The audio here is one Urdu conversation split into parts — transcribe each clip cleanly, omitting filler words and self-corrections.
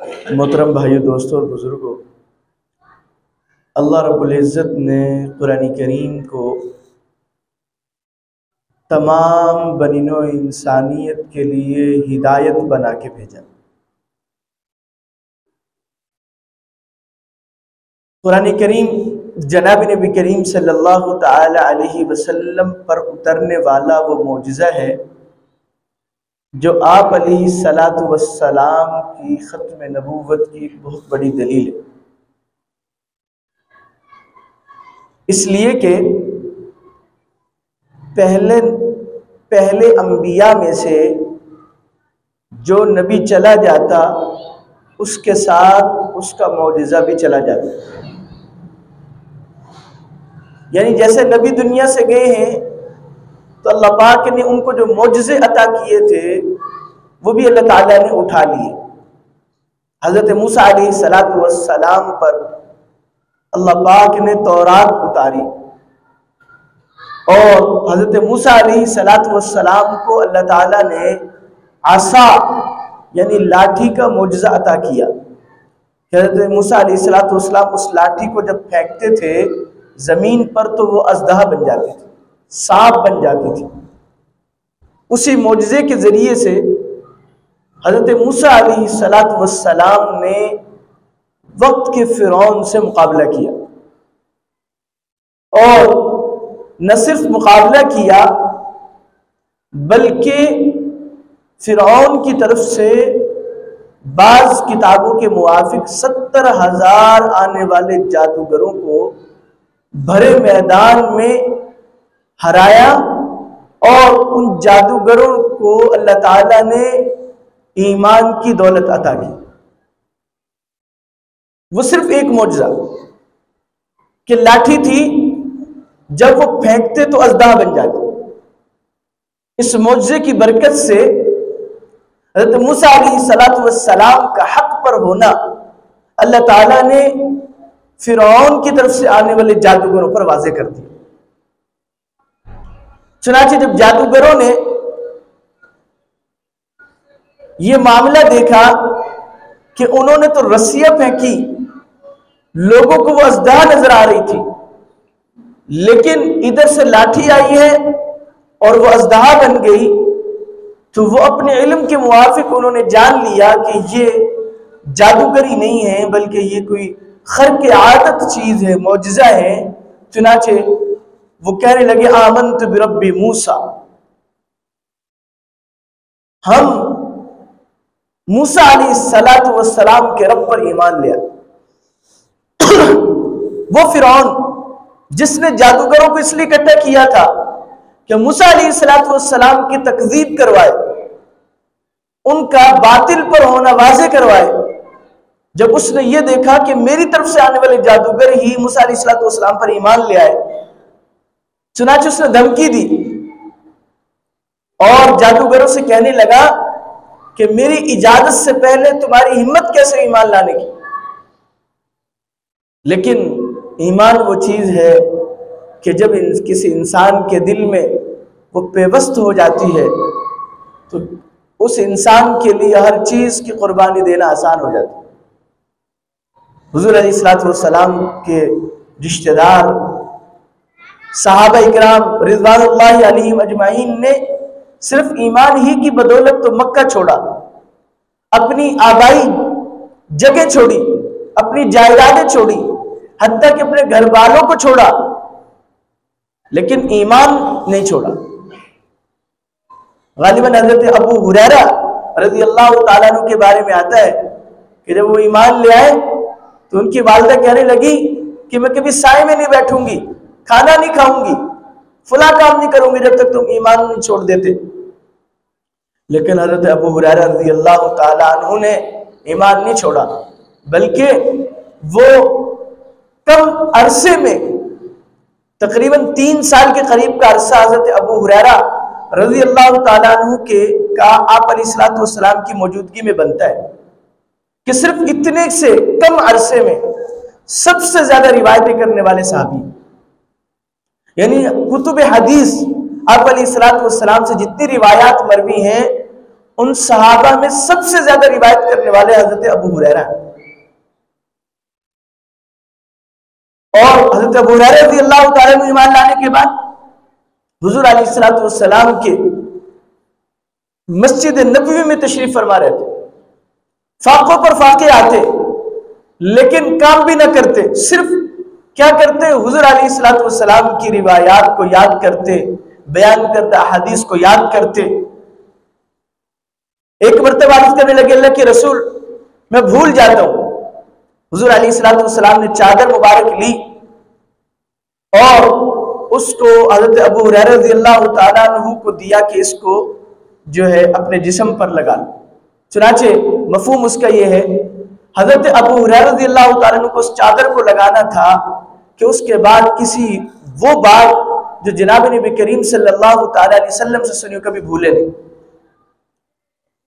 محترم بھائیو، دوستوں اور بزرگوں، اللہ رب العزت نے قرآن کریم کو تمام بنی نوع انسانیت کے لیے ہدایت بنا کے بھیجا۔ قرآن کریم جناب نبی کریم صلی اللہ تعالی علیہ وسلم پر اترنے والا وہ معجزہ ہے جو آپ علیہ الصلاۃ والسلام کی ختم نبوت کی ایک بہت بڑی دلیل ہے، اس لیے کہ پہلے انبیاء میں سے جو نبی چلا جاتا اس کے ساتھ اس کا معجزہ بھی چلا جاتا، یعنی جیسے نبی دنیا سے گئے ہیں تو اللہ پاک نے ان کو جو معجزے عطا کیے تھے وہ بھی اللہ تعالیٰ نے اٹھا لیے۔ حضرت موسیٰ علیہ السلام پر اللہ پاک نے تورات اتاری اور حضرت موسیٰ علیہ السلام کو اللہ تعالیٰ نے عصا یعنی لاٹھی کا معجزہ عطا کیا۔ حضرت موسیٰ علیہ السلام اس لاٹھی کو جب پھینکتے تھے زمین پر تو وہ اژدہا بن جاتی تھی، سانپ بن جاتی تھی۔ اسی معجزے کے ذریعے سے حضرت موسیٰ علیہ السلام نے وقت کے فرعون سے مقابلہ کیا، اور نہ صرف مقابلہ کیا بلکہ فرعون کی طرف سے بعض کتابوں کے موافق 70,000 آنے والے جادوگروں کو بھرے میدان میں ہرایا، اور ان جادوگروں کو اللہ تعالیٰ نے ایمان کی دولت عطا کی۔ وہ صرف ایک معجزہ کہ لاٹھی تھی، جب وہ پھینکتے تو اژدہا بن جاتے۔ اس معجزے کی برکت سے حضرت موسیٰ علیہ السلام کا حق پر ہونا اللہ تعالیٰ نے فرعون کی طرف سے آنے والے جادوگروں پر واضح کر دیا۔ چنانچہ جب جادوگروں نے یہ معاملہ دیکھا کہ انہوں نے تو رسیاں پھینکی، لوگوں کو وہ اژدہا نظر آ رہی تھی، لیکن ادھر سے لاٹھی آئی ہے اور وہ اژدہا بن گئی، تو وہ اپنے علم کے موافق انہوں نے جان لیا کہ یہ جادوگری نہیں ہے بلکہ یہ کوئی خرق عادت چیز ہے، معجزہ ہے۔ چنانچہ وہ کہنے لگے آمنت برب موسیٰ، ہم موسیٰ علیہ السلام کے رب پر ایمان لیا۔ وہ فرعون جس نے جادوگروں کو اس لیے اکٹھا کیا تھا کہ موسیٰ علیہ السلام کی تکذیب کروائے، ان کا باطل پر ہونا واضح کروائے، جب اس نے یہ دیکھا کہ میری طرف سے آنے والے جادوگر ہی موسیٰ علیہ السلام پر ایمان لے آئے، چنانچہ اس نے دھمکی دی اور جادوگروں سے کہنے لگا کہ میری اجازت سے پہلے تمہاری ہمت کیسے ایمان لانے کی؟ لیکن ایمان وہ چیز ہے کہ جب کسی انسان کے دل میں وہ پیوست ہو جاتی ہے تو اس انسان کے لیے ہر چیز کی قربانی دینا آسان ہو جاتا ہے۔ حضور علیہ السلام کے رشتہ دار صحابہ اکرام رضوان اللہ علیہم اجمعین نے صرف ایمان ہی کی بدولت تو مکہ چھوڑا، اپنی آبائی جگہ چھوڑی، اپنی جائیدادیں چھوڑی، حتیٰ کہ اپنے گھر والوں کو چھوڑا، لیکن ایمان نہیں چھوڑا۔ غالباً حضرت ابو ہریرہ رضی اللہ تعالیٰ عنہ کے بارے میں آتا ہے کہ جب وہ ایمان لے آئے تو ان کی والدہ کہنے لگی کہ میں کبھی سائے میں نہیں بیٹھوں گی، کھانا نہیں کھاؤں گی، فلاں کام نہیں کروں گی جب تک تم ایمان نہیں چھوڑ دیتے۔ لیکن حضرت ابو ہریرہ رضی اللہ تعالیٰ عنہ نے ایمان نہیں چھوڑا، بلکہ وہ کم عرصے میں تقریباً 3 سال کے قریب کا عرصہ حضرت ابو ہریرہ رضی اللہ تعالیٰ عنہ کا آپ علیہ السلام کی موجودگی میں بنتا ہے کہ صرف اتنے سے کم عرصے میں سب سے زیادہ روایتیں کرنے والے صحابی، یعنی کتب حدیث آپ علیہ السلام سے جتنی روایات مروی ہیں ان صحابہ میں سب سے زیادہ روایت کرنے والے حضرت ابو ہریرہ ہیں، اور حضرت ابو ہریرہ رضی اللہ تعالیٰ عنہ ایمان لانے کے بعد حضور علیہ الصلوۃ والسلام کے مسجد نبوی میں تشریف فرما رہے تھے، فاقوں پر فاقے آتے لیکن کام بھی نہ کرتے، صرف کیا کرتے؟ حضور علیہ الصلوۃ والسلام کی روایات کو یاد کرتے، بیان کردہ احادیث کو یاد کرتے۔ ایک مرتبہ عرض کرنے لگے اللہ کے رسول میں بھول جاتا ہوں۔ حضور علیہ الصلوۃ والسلام نے چادر مبارک لی اور اس کو حضرت ابو ہریرہ رضی اللہ تعالیٰ عنہ کو دیا کہ اس کو جو ہے اپنے جسم پر لگا لو۔ چنانچہ مفہوم اس کا یہ ہے، حضرت ابو ہریرہ رضی اللہ تعالیٰ عنہ کو اس چادر کو لگانا تھا کہ اس کے بعد کسی وہ بات جو جناب نبی کریم صلی اللہ تعالیٰ علیہ وسلم سے سنی کبھی بھولے نہیں،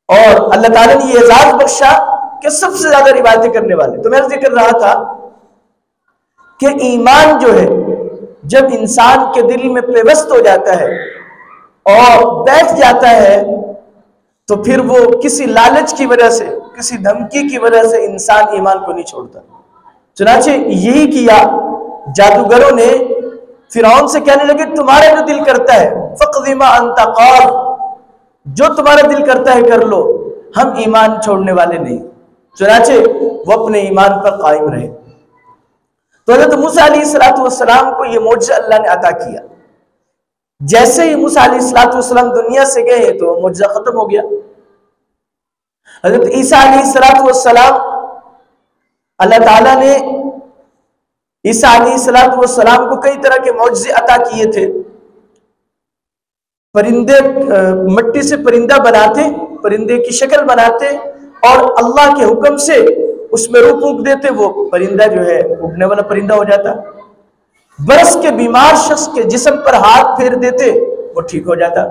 اور اللہ تعالیٰ نے یہ اعزاز بخشا کہ سب سے زیادہ روایتیں کرنے والے۔ تو میں ذکر رہا تھا کہ ایمان جو ہے جب انسان کے دل میں پیوست ہو جاتا ہے اور بیٹھ جاتا ہے تو پھر وہ کسی لالچ کی وجہ سے، کسی دھمکی کی وجہ سے انسان ایمان کو نہیں چھوڑتا۔ چنانچہ یہی کیا جادوگروں نے، فرعون سے کہنے لگے تمہارا جو دل کرتا ہے فَقْضِ مَا أَنْتَ قَالَ، جو تمہارا دل کرتا ہے کر لو، ہم ایمان چھوڑنے والے نہیں۔ چنانچہ وہ اپنے ایمان پر قائم رہے۔ تو حضرت موسیٰ علیہ السلام کو یہ معجزہ اللہ نے عطا کیا۔ جیسے ہی موسیٰ علیہ السلام دنیا سے گئے تو معجزہ ختم ہو گیا۔ حضرت عیسیٰ علیہ السلام، اللہ تعالیٰ نے عیسیٰ علیہ السلام کو کئی طرح کے معجزے عطا کیے تھے۔ پرندے، مٹی سے پرندہ بناتے، پرندے کی شکل بناتے اور اللہ کے حکم سے اس میں روح پھونک دیتے، وہ پرندہ جو ہے اڑنے والا پرندہ ہو جاتا۔ برس کے بیمار شخص کے جسم پر ہاتھ پھیر دیتے، وہ ٹھیک ہو جاتا۔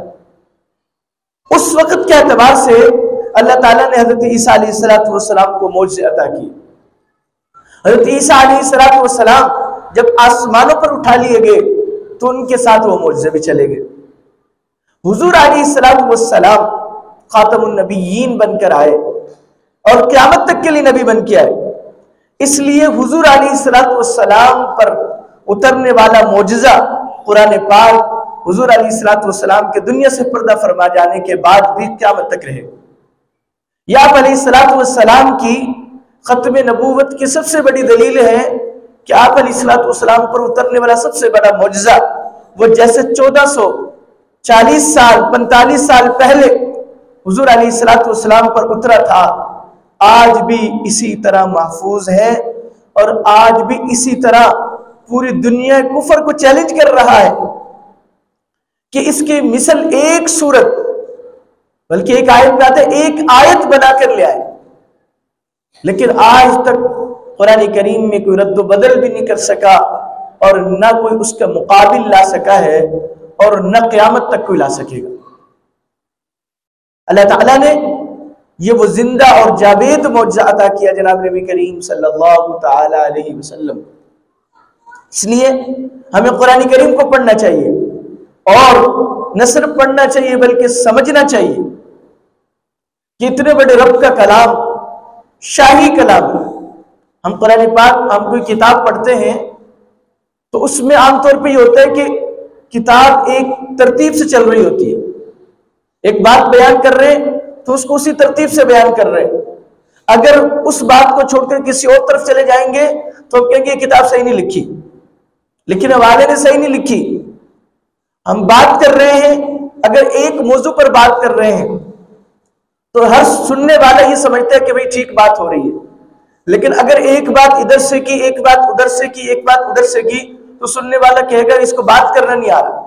اس وقت کے اعتبار سے اللہ تعالیٰ نے حضرت عیسیٰ علیہ السلام کو معجزے عطا کی۔ حضرت عیسیٰ علیہ السلام جب آسمانوں پر اٹھا لیے گئے تو ان کے ساتھ وہ معجزے بھی چلے گئے۔ حضور علیہ السلام خاتم النبیین بن کر آئے اور قیامت تک کے لیے نبی بن کے آئے، اس لیے حضور علیہ السلام پر اترنے والا معجزہ قرآن پاک حضور علیہ السلام کے دنیا سے پردہ فرما جانے کے بعد بھی قیامت تک رہے۔ یا آپ علیہ السلام کی ختم نبوت کی سب سے بڑی دلیل ہے کہ آپ علیہ السلام پر اترنے والا سب سے بڑا معجزہ وہ جیسے 1440 سال 45 سال پہلے حضور علیہ السلام پر اترا تھا، آج بھی اسی طرح محفوظ ہے اور آج بھی اسی طرح پوری دنیا کفر کو چیلنج کر رہا ہے کہ اس کی مثل ایک سورت، بلکہ ایک آیت میں آتا ہے ایک آیت بنا کر لے آئے، لیکن آج تک قرآن کریم میں کوئی رد و بدل بھی نہیں کر سکا اور نہ کوئی اس کا مقابل لا سکا ہے اور نہ قیامت تک کوئی لا سکے گا۔ اللہ تعالیٰ نے یہ وہ زندہ اور جاوید معجزہ عطا کیا جناب نبی کریم صلی اللہ تعالی علیہ وسلم۔ اس لیے ہمیں قرآن کریم کو پڑھنا چاہیے اور نہ صرف پڑھنا چاہیے بلکہ سمجھنا چاہیے کہ اتنے بڑے رب کا کلام شاہی کلام ہے۔ ہم قرآن پاک، ہم کوئی کتاب پڑھتے ہیں تو اس میں عام طور پہ یہ ہوتا ہے کہ کتاب ایک ترتیب سے چل رہی ہوتی ہے، ایک بات بیان کر رہے ہیں تو اس کو اسی ترتیب سے بیان کر رہے ہیں۔ اگر اس بات کو چھوڑ کر کسی اور طرف چلے جائیں گے تو ہم کہیں گے یہ کتاب صحیح نہیں لکھی، لکھنے والے نے صحیح نہیں لکھی۔ ہم بات کر رہے ہیں، اگر ایک موضوع پر بات کر رہے ہیں تو ہر سننے والا یہ سمجھتا ہے کہ بھئی ٹھیک بات ہو رہی ہے، لیکن اگر ایک بات ادھر سے کی، ایک بات ادھر سے کی، ایک بات ادھر سے کی تو سننے والا کہے گا اس کو بات کرنا نہیں آ رہا۔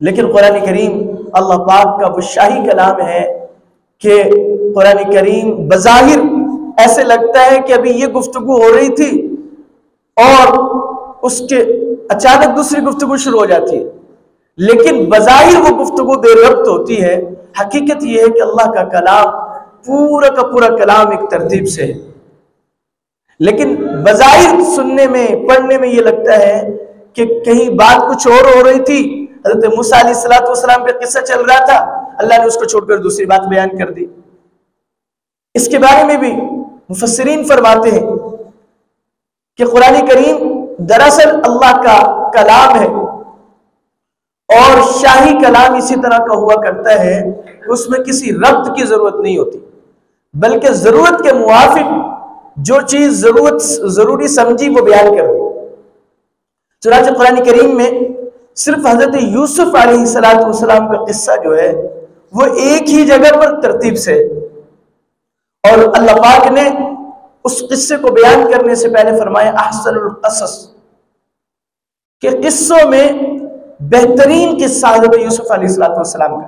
لیکن قرآن کریم اللہ پاک کا وہ شاہی کلام ہے کہ قرآن کریم بظاہر ایسے لگتا ہے کہ ابھی یہ گفتگو ہو رہی تھی اور اس کے اچانک دوسری گفتگو شروع ہو جاتی ہے، لیکن بظاہر وہ گفتگو بے ربط ہوتی ہے۔ حقیقت یہ ہے کہ اللہ کا کلام پورا کا پورا کلام ایک ترتیب سے ہے، لیکن بظاہر سننے میں، پڑھنے میں یہ لگتا ہے کہ کہیں بات کچھ اور ہو رہی تھی۔ حضرت موسیٰ علیہ السلام کا قصہ چل رہا تھا، اللہ نے اس کو چھوڑ کر دوسری بات بیان کر دی۔ اس کے بارے میں بھی مفسرین فرماتے ہیں کہ قرآن کریم دراصل اللہ کا کلام ہے، اور شاہی کلام اسی طرح کا ہوا کرتا ہے کہ اس میں کسی ربط کی ضرورت نہیں ہوتی، بلکہ ضرورت کے موافق جو چیز ضروری سمجھی وہ بیان کر دی۔ چنانچہ قرآن کریم میں صرف حضرت یوسف علیہ السلام کا قصہ جو ہے وہ ایک ہی جگہ پر ترتیب سے، اور اللہ پاک نے اس قصے کو بیان کرنے سے پہلے فرمایا احسن القصص، کہ قصوں میں بہترین قصہ حضرت یوسف علیہ السلام کا۔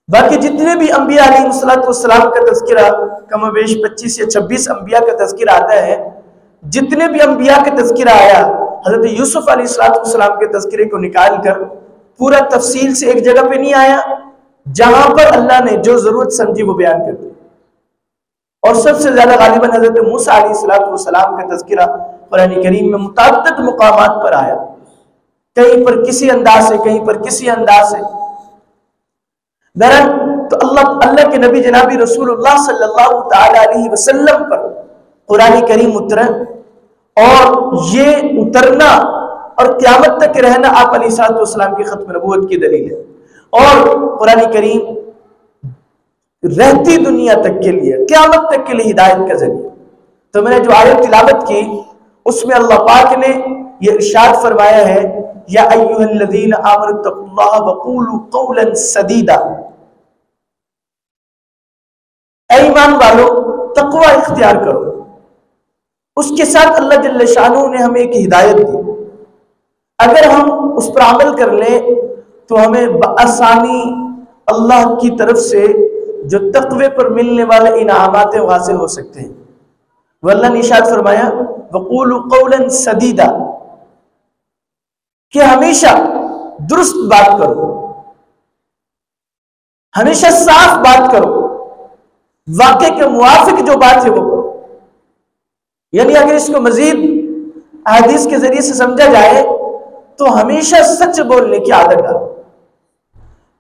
باقی جتنے بھی انبیاء علیہ السلام کا تذکرہ، کم و بیش 25 یا 26 انبیاء کا تذکرہ آتا ہے، جتنے بھی انبیاء کا تذکرہ آیا حضرت یوسف علیہ السلام کے تذکرے کو نکال کر پورا تفصیل سے ایک جگہ پہ نہیں آیا، جہاں پر اللہ نے جو ضرورت سمجھی وہ بیان کر دی۔ اور سب سے زیادہ غالباً حضرت موسیٰ علیہ السلام کا تذکرہ قرآن کریم میں متعدد مقامات پر آیا، کہیں پر کسی انداز سے، کہیں پر کسی انداز سے۔ بہرحال تو اللہ کے نبی جنابی رسول اللہ صلی اللہ تعالی علیہ وسلم پر قرآن کریم اترا، اور یہ اترنا اور قیامت تک رہنا آپ علیہ السلام کی ختم نبوت کی دلیل ہے، اور قرآن کریم رہتی دنیا تک کے لیے، قیامت تک کے لیے ہدایت کا ذریعہ۔ تو میں نے جو آیت تلاوت کی اس میں اللہ پاک نے یہ ارشاد فرمایا ہے یا ایھا الذین آمنوا اتقوا اللہ وقولوا قولا سدیدا، اے ایمان والو تقوی اختیار کرو۔ اس کے ساتھ اللہ جل شانہ نے ہمیں ایک ہدایت دی، اگر ہم اس پر عمل کر لیں تو ہمیں بآسانی اللہ کی طرف سے جو تقوی پر ملنے والے انعامات وہ حاصل ہو سکتے ہیں۔ وہ اللہ نے ارشاد فرمایا وقولوا قولا سدیدا، کہ ہمیشہ درست بات کرو، ہمیشہ صاف بات کرو، واقع کے موافق جو بات ہے وہ کرو۔ یعنی اگر اس کو مزید احادیث کے ذریعے سے سمجھا جائے تو ہمیشہ سچ بولنے کی عادت ڈالو،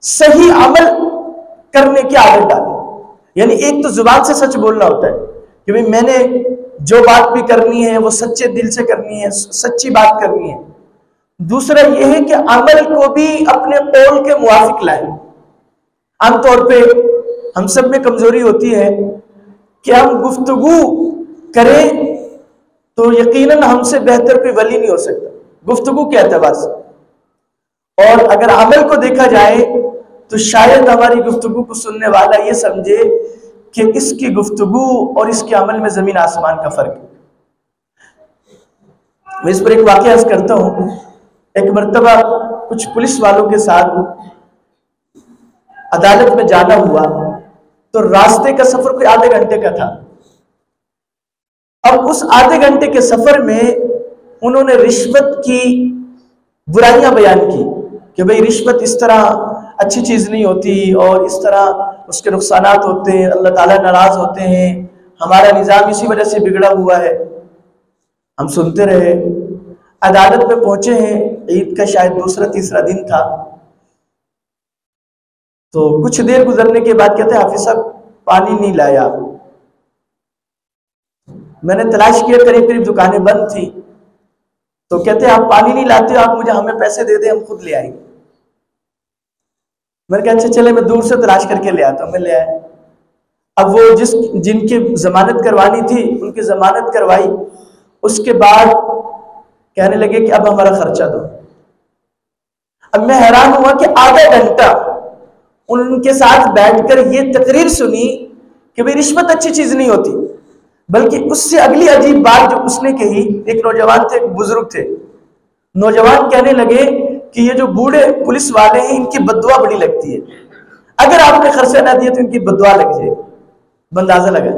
صحیح عمل کرنے کی عادت ڈالو۔ یعنی ایک تو زبان سے سچ بولنا ہوتا ہے کہ بھئی میں نے جو بات بھی کرنی ہے وہ سچے دل سے کرنی ہے، سچی بات کرنی ہے۔ دوسرا یہ ہے کہ عمل کو بھی اپنے قول کے موافق لائیں۔ عام طور پہ ہم سب میں کمزوری ہوتی ہے کہ ہم گفتگو کریں تو یقیناً ہم سے بہتر کوئی ولی نہیں ہو سکتا گفتگو کے اعتبار سے، اور اگر عمل کو دیکھا جائے تو شاید ہماری گفتگو کو سننے والا یہ سمجھے کہ اس کی گفتگو اور اس کے عمل میں زمین آسمان کا فرق ہے۔ میں اس پر ایک واقعہ عرض کرتا ہوں۔ ایک مرتبہ کچھ پولیس والوں کے ساتھ عدالت میں جانا ہوا، تو راستے کا سفر کوئی آدھے گھنٹے کا تھا۔ اب اس آدھے گھنٹے کے سفر میں انہوں نے رشوت کی برائیاں بیان کی کہ بھئی رشوت اس طرح اچھی چیز نہیں ہوتی، اور اس طرح اس کے نقصانات ہوتے ہیں، اللہ تعالیٰ ناراض ہوتے ہیں، ہمارا نظام اسی وجہ سے بگڑا ہوا ہے۔ ہم سنتے رہے، عدالت میں پہنچے ہیں، عید کا شاید دوسرا تیسرا دن تھا، تو کچھ دیر گزرنے کے بعد کہتے ہیں حافظ صاحب پانی نہیں لایا۔ میں نے تلاش کیا، قریب قریب دکانیں بند تھی، تو کہتے ہیں آپ پانی نہیں لاتے، آپ مجھے ہمیں پیسے دے دیں، ہم خود لے آئیں گے۔ میں نے کہا اچھا چلے میں دور سے تلاش کر کے لے آتا ہوں، میں لے آیا۔ اب وہ جن کی ضمانت کروانی تھی ان کی ضمانت کروائی، اس کے بعد کہنے لگے کہ اب ہمارا خرچہ دو۔ اب میں حیران ہوا کہ آدھا گھنٹہ ان کے ساتھ بیٹھ کر یہ تقریر سنی کہ بھئی رشوت اچھی چیز نہیں ہوتی، بلکہ اس سے اگلی عجیب بات جو اس نے کہی، ایک نوجوان تھے، ایک بزرگ تھے، نوجوان کہنے لگے کہ یہ جو بوڑھے پولیس والے ہیں ان کی بددعا بڑی لگتی ہے، اگر آپ نے خرچہ نہ دیا تو ان کی بددعا لگ جائے گی۔ اندازہ لگا،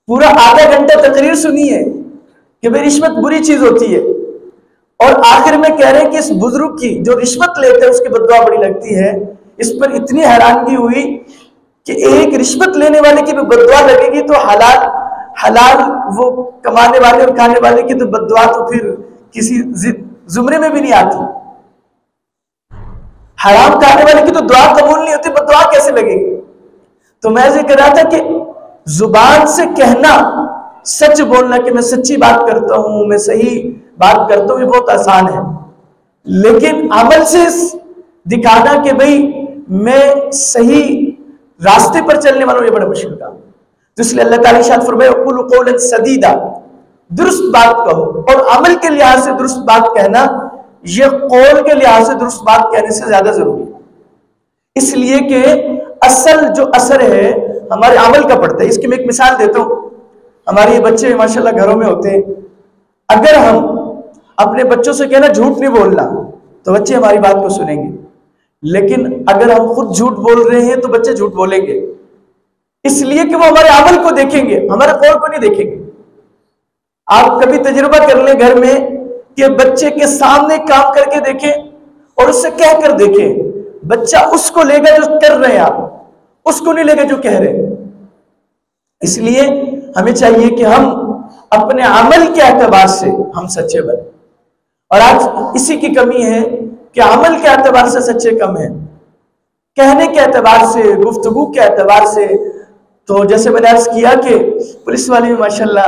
پورا آدھا گھنٹہ تقریر سنی ہے کہ بھئی رشوت بری چیز ہوتی ہے، اور آخر میں کہہ رہے ہیں کہ اس بزرگ کی جو رشوت لیتے ہیں اس کی بددعا بڑی لگتی ہے۔ اس پر اتنی حیرانگی ہوئی کہ ایک رشوت لینے والے کی بھی بددعا لگے گی تو حلال وہ کمانے والے اور کھانے والے کی تو بددعا تو پھر کسی زمرے میں بھی نہیں آتی۔ حرام کھانے والے کی تو دعا قبول نہیں ہوتی، بس دعا کیسے لگے گی؟ تو میں ذکر کر رہا تھا کہ زبان سے کہنا، سچ بولنا کہ میں سچی بات کرتا ہوں، میں صحیح بات کرتا ہوں، یہ بہت آسان ہے، لیکن عمل سے دکھانا کہ بھئی میں صحیح راستے پر چلنے والا ہوں، یہ بڑا مشکل کام ہے۔ تو اس لیے اللہ تعالیٰ ارشاد فرمائے وَقُولُوا قَوْلًا سَدِيدًا، درست بات کہو، اور عمل کے لحاظ سے درست بات کہنا یہ قول کے لحاظ سے درست بات کہنے سے زیادہ ضروری ہے، اس لیے کہ اصل جو اثر ہے ہمارے عمل کا پڑتا ہے۔ اس کی میں ایک مثال دیتا ہوں، ہمارے یہ بچے ماشاءاللہ گھروں میں ہوتے ہیں، اگر ہم اپنے بچوں سے کہنا جھوٹ نہیں بولنا تو بچے ہماری بات کو سنیں گے، لیکن اگر ہم خود جھوٹ بول رہے ہیں تو بچے جھوٹ بولیں گے، اس لیے کہ وہ ہمارے عمل کو دیکھیں گے، ہمارے قول کو نہیں دیکھیں گے۔ آپ کبھی تجربہ کر لیں گھر میں کہ بچے کے سامنے کام کر کے دیکھیں اور اس سے کہہ کر دیکھیں، بچہ اس کو لے گا جو کر رہے ہیں آپ، اس کو نہیں لے گا جو کہہ رہے ہیں۔ اس لیے ہمیں چاہیے کہ ہم اپنے عمل کے اعتبار سے ہم سچے بنیں، اور آج اسی کی کمی ہے کہ عمل کے اعتبار سے سچے کم ہیں، کہنے کے اعتبار سے، گفتگو کے اعتبار سے تو جیسے میں نے عرض کیا کہ پولیس والے بھی ماشاءاللہ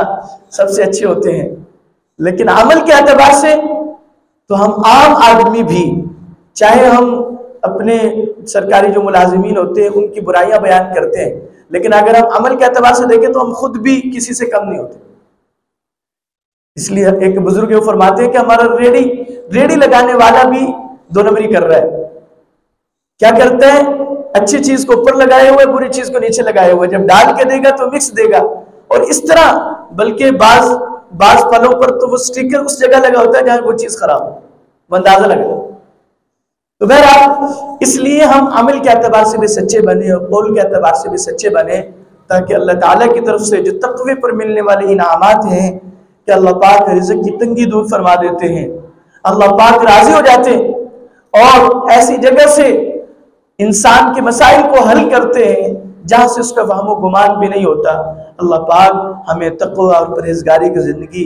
سب سے اچھے ہوتے ہیں، لیکن عمل کے اعتبار سے تو ہم عام آدمی بھی، چاہے ہم اپنے سرکاری جو ملازمین ہوتے ہیں ان کی برائیاں بیان کرتے ہیں، لیکن اگر ہم عمل کے اعتبار سے دیکھیں تو ہم خود بھی کسی سے کم نہیں ہوتے۔ اس لیے ایک بزرگ یہ فرماتے ہیں کہ ہمارا ریڑھی لگانے والا بھی دو نمبری کر رہا ہے، کیا کرتا ہے؟ اچھی چیز کو اوپر لگائے ہوئے، بری چیز کو نیچے لگائے ہوئے، جب ڈال کے دے گا تو مکس دے گا، اور اس طرح بلکہ بعض پھلوں پر تو وہ سٹیکر اس جگہ لگا ہوتا ہے جہاں وہ چیز خراب ہو، وہ اندازہ لگا۔ تو بہرحال اس لیے ہم عمل کے اعتبار سے بھی سچے بنے اور قول کے اعتبار سے بھی سچے بنے، تاکہ اللہ تعالیٰ کی طرف سے جو تقوی پر ملنے والے انعامات ہیں کہ اللہ پاک رزق کی تنگی دور فرما دیتے ہیں، اللہ پاک راضی ہو جاتے ہیں اور ایسی جگہ سے انسان کے مسائل کو حل کرتے ہیں جہاں سے اس کا وہم و گمان بھی نہیں ہوتا۔ اللہ پاک ہمیں تقوی اور پرہیزگاری کی زندگی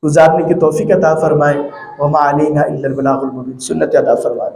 گزارنے کی توفیق عطا فرمائے، وما علینا الا البلاغ المبین، سنت عطا فرمائے۔